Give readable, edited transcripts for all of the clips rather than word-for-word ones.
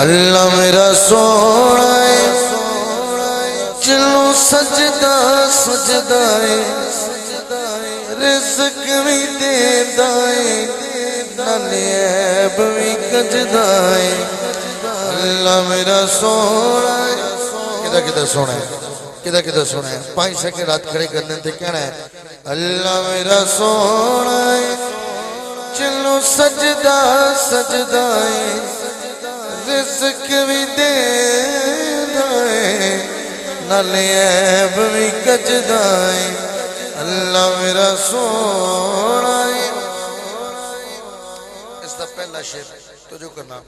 اللہ میرا سونا ہے چلو سجدہ سجدہ ہے رزق بھی دیتا ہے نانے عیب بھی کجدا ہے اللہ میرا سونا ہے کدھر سونا ہے کدھر سونا ہے 5 سیکنڈ رات کھڑے کرنے تھے کہنا ہے اللہ میرا سونا ہے چلو سجدہ سجدہ ہے رزق بھی دیتا ہے نانے عیب بھی کجدا ہے اللہ میرا سونا ہے اس دا پہلا شعر تو جو کرنا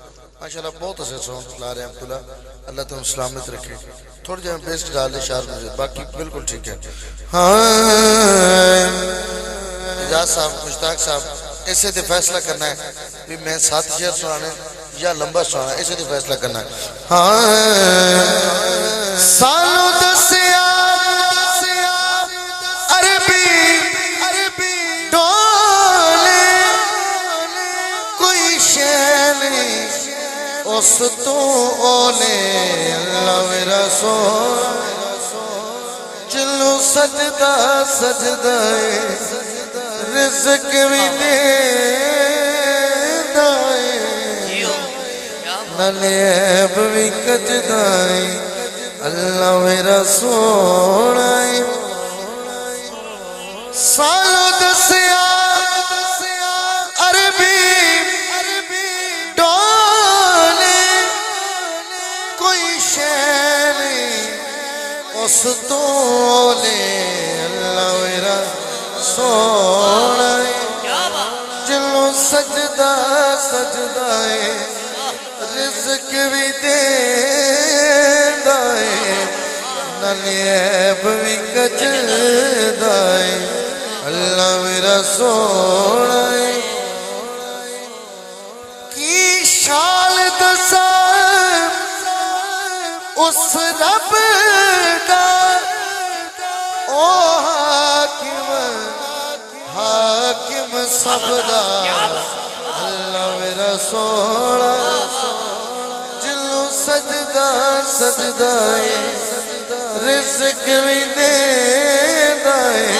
ماشاءاللہ بہت اسے سونگ لا رہے ہیں عبداللہ اللہ تم سلامت رکھے تھوڑی جائیں بیسٹ ڈال دے شعر مجھے باقی بالکل ٹھیک ہے اجاز صاحب مشتاق صاحب اسے دے فیصلہ کرنا ہے بھی میں 7 شعر سنانے یا لمبا سنانا اسے دے فیصلہ کرنا ہے سالو دسیا عربی ڈولے کوئی شے نہیں اس تو اولے اللہ میرا سونا چلو سجدہ سجدہ رزق بھی دیتا ہے نانے عیب بھی کجدا ہے اللہ میرا سونا ہے سالو دسیا عربی ڈولے کوئی شے نہیں اس تو لے اللہ میرا سونا ہے چلو سجدہ سجدہ ہے رزق بھی دیتا ہے نانے عیب بھی کجدا ہے اللہ میرا سونا ہے کی شال دسا اس رب دا او حاکم سب دا اللہ میرا سونا چلو سجدہ سجدہ رزق بھی دیتا ہے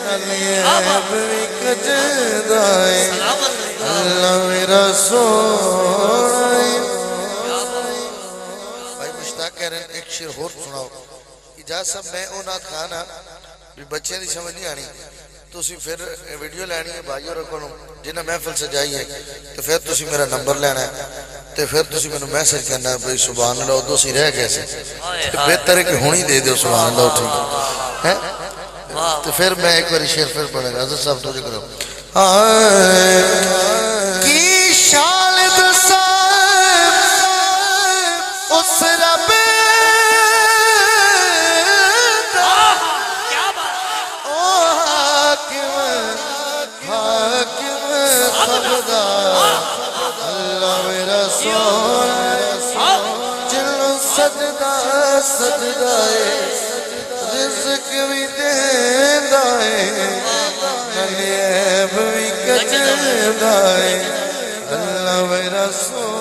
نانے عیب بھی کجدا ہے اللہ میرا سونا ہے بھائی مشتاق کہہ رہے ہیں ایک شعر اور سناؤ اجازت صاحب میں او نات کھانا بھی بچے دی سمجھ نہیں آنی تو اسی پھر ویڈیو لینی ہے بھائیو رکھو جنہیں محفل سے جائی ہے تو پھر تسی میرا نمبر لینا ہے تو پھر تسی میں میسج کرنا ہے بھئی سبحان اللہ دو سی رہ کیسے تو بہتر ہے کہ ہونی دے دے سبحان اللہ ٹھیک ہے تو پھر میں ایک باری شعر پھر پڑھے گا حضرت صاحب تو جو کرو کی شال دسا اس رب اللہ میرا سونا چلو سجدہ سجدہ رزق بھی دیتا ہے نانے عیب بھی کجدا ہے اللہ میرا سونا